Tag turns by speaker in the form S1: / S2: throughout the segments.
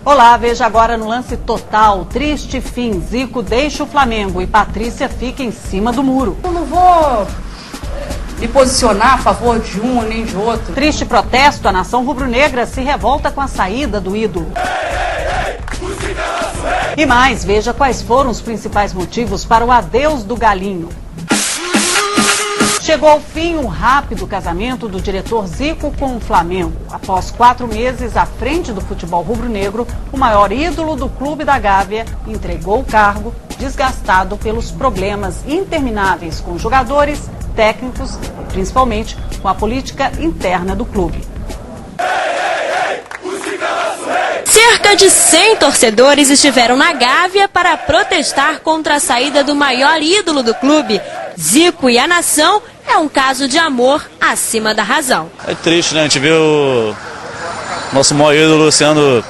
S1: Olá, veja agora no Lance Total. Triste fim. Zico deixa o Flamengo e Patrícia fica em cima do muro.
S2: Eu não vou me posicionar a favor de um nem de outro.
S1: Triste protesto. A nação rubro-negra se revolta com a saída do ídolo. E mais, veja quais foram os principais motivos para o adeus do Galinho. Chegou ao fim o rápido casamento do diretor Zico com o Flamengo. Após 4 meses à frente do futebol rubro-negro, o maior ídolo do clube da Gávea entregou o cargo, desgastado pelos problemas intermináveis com jogadores, técnicos e principalmente com a política interna do clube.
S3: Cerca de 100 torcedores estiveram na Gávea para protestar contra a saída do maior ídolo do clube. Zico e a nação é um caso de amor acima da razão.
S4: É triste, né? A gente vê o nosso maior ídolo sendo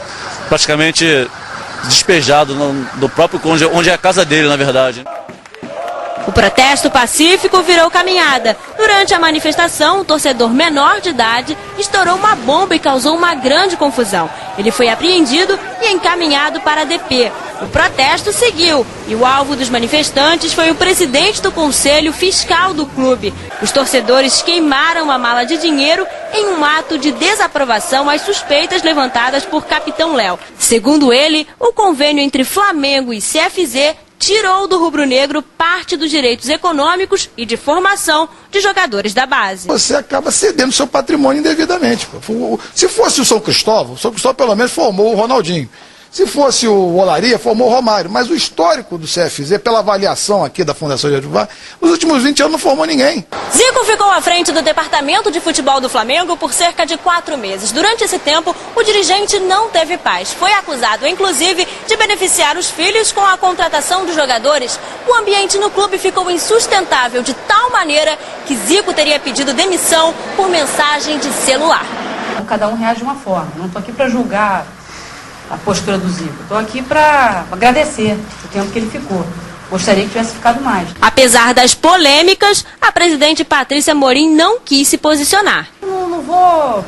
S4: praticamente despejado do próprio onde é a casa dele, na verdade.
S3: O protesto pacífico virou caminhada. Durante a manifestação, um torcedor menor de idade estourou uma bomba e causou uma grande confusão. Ele foi apreendido e encaminhado para a DP. O protesto seguiu e o alvo dos manifestantes foi o presidente do Conselho Fiscal do clube. Os torcedores queimaram a mala de dinheiro em um ato de desaprovação às suspeitas levantadas por Capitão Léo. Segundo ele, o convênio entre Flamengo e CFZ tirou do rubro-negro parte dos direitos econômicos e de formação de jogadores da base.
S5: Você acaba cedendo seu patrimônio indevidamente. Se fosse o São Cristóvão pelo menos formou o Ronaldinho. Se fosse o Olaria, formou o Romário. Mas o histórico do CFZ, pela avaliação aqui da Fundação Getúlio Vargas, nos últimos 20 anos não formou ninguém.
S3: Zico ficou à frente do departamento de futebol do Flamengo por cerca de 4 meses. Durante esse tempo, o dirigente não teve paz. Foi acusado, inclusive, de beneficiar os filhos com a contratação dos jogadores. O ambiente no clube ficou insustentável de tal maneira que Zico teria pedido demissão por mensagem de celular.
S2: Cada um reage de uma forma. Não estou aqui para julgar a postura do Zico. Estou aqui para agradecer o tempo que ele ficou. Gostaria que tivesse ficado mais.
S3: Apesar das polêmicas, a presidente Patrícia Morim não quis se posicionar.
S2: Não vou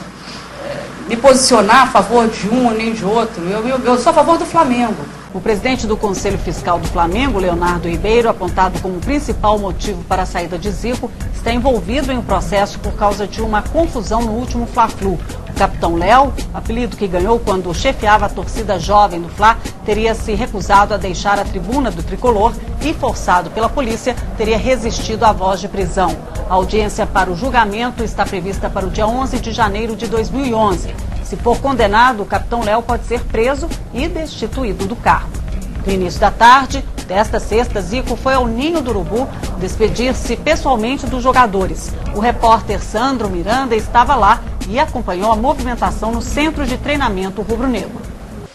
S2: me posicionar a favor de um nem de outro. Eu sou a favor do Flamengo.
S1: O presidente do Conselho Fiscal do Flamengo, Leonardo Ribeiro, apontado como principal motivo para a saída de Zico, está envolvido em um processo por causa de uma confusão no último Fla-Flu. O capitão Léo, apelido que ganhou quando chefiava a torcida jovem do Fla, teria se recusado a deixar a tribuna do tricolor e, forçado pela polícia, teria resistido à voz de prisão. A audiência para o julgamento está prevista para o dia 11 de janeiro de 2011. Se for condenado, o capitão Léo pode ser preso e destituído do cargo. No início da tarde desta sexta, Zico foi ao Ninho do Urubu despedir-se pessoalmente dos jogadores. O repórter Sandro Miranda estava lá e acompanhou a movimentação no centro de treinamento rubro-negro.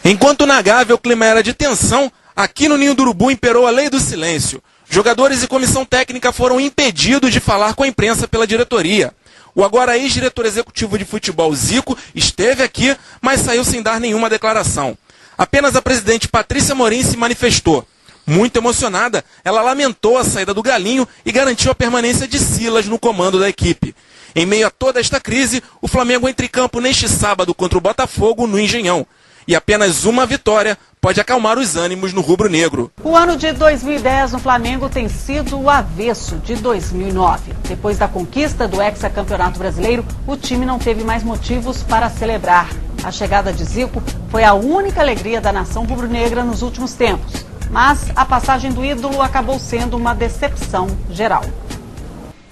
S6: Enquanto na Gávea o clima era de tensão, aqui no Ninho do Urubu imperou a lei do silêncio. Jogadores e comissão técnica foram impedidos de falar com a imprensa pela diretoria. O agora ex-diretor executivo de futebol Zico esteve aqui, mas saiu sem dar nenhuma declaração. Apenas a presidente Patrícia Morim se manifestou. Muito emocionada, ela lamentou a saída do Galinho e garantiu a permanência de Silas no comando da equipe. Em meio a toda esta crise, o Flamengo entra em campo neste sábado contra o Botafogo no Engenhão. E apenas uma vitória pode acalmar os ânimos no rubro-negro.
S1: O ano de 2010 no Flamengo tem sido o avesso de 2009. Depois da conquista do hexacampeonato brasileiro, o time não teve mais motivos para celebrar. A chegada de Zico foi a única alegria da nação rubro-negra nos últimos tempos. Mas a passagem do ídolo acabou sendo uma decepção geral.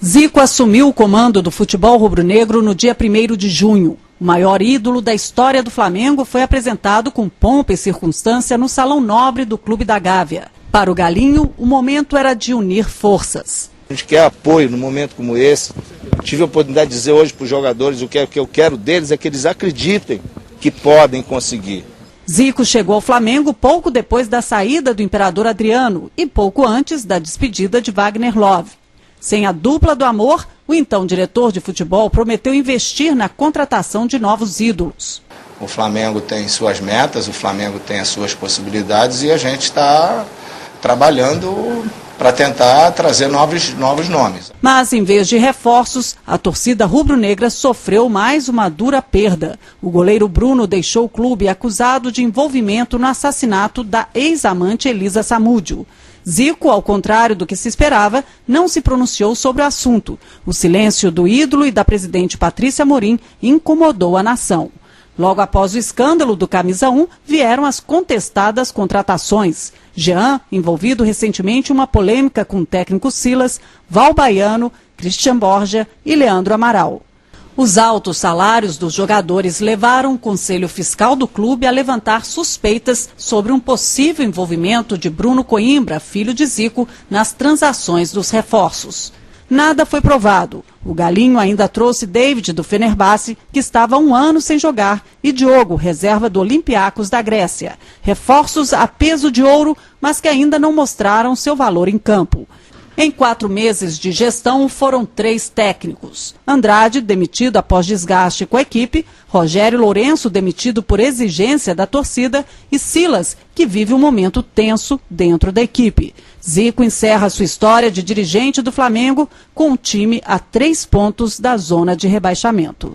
S1: Zico assumiu o comando do futebol rubro-negro no dia 1º de junho. O maior ídolo da história do Flamengo foi apresentado com pompa e circunstância no Salão Nobre do Clube da Gávea. Para o Galinho, o momento era de unir forças.
S7: A gente quer apoio num momento como esse. Tive a oportunidade de dizer hoje para os jogadores o que eu quero deles é que eles acreditem que podem conseguir.
S1: Zico chegou ao Flamengo pouco depois da saída do imperador Adriano e pouco antes da despedida de Wagner Love. Sem a dupla do amor, o então diretor de futebol prometeu investir na contratação de novos ídolos.
S7: O Flamengo tem suas metas, o Flamengo tem as suas possibilidades e a gente está trabalhando para tentar trazer novos nomes.
S1: Mas, em vez de reforços, a torcida rubro-negra sofreu mais uma dura perda. O goleiro Bruno deixou o clube acusado de envolvimento no assassinato da ex-amante Elisa Samúdio. Zico, ao contrário do que se esperava, não se pronunciou sobre o assunto. O silêncio do ídolo e da presidente Patrícia Amorim incomodou a nação. Logo após o escândalo do Camisa 1, vieram as contestadas contratações. Jean, envolvido recentemente em uma polêmica com o técnico Silas, Val Baiano, Christian Borja e Leandro Amaral. Os altos salários dos jogadores levaram o Conselho Fiscal do clube a levantar suspeitas sobre um possível envolvimento de Bruno Coimbra, filho de Zico, nas transações dos reforços. Nada foi provado. O Galinho ainda trouxe David do Fenerbahçe, que estava há 1 ano sem jogar, e Diogo, reserva do Olympiacos da Grécia. Reforços a peso de ouro, mas que ainda não mostraram seu valor em campo. Em 4 meses de gestão, foram 3 técnicos. Andrade, demitido após desgaste com a equipe, Rogério Lourenço, demitido por exigência da torcida, e Silas, que vive um momento tenso dentro da equipe. Zico encerra sua história de dirigente do Flamengo com um time a 3 pontos da zona de rebaixamento.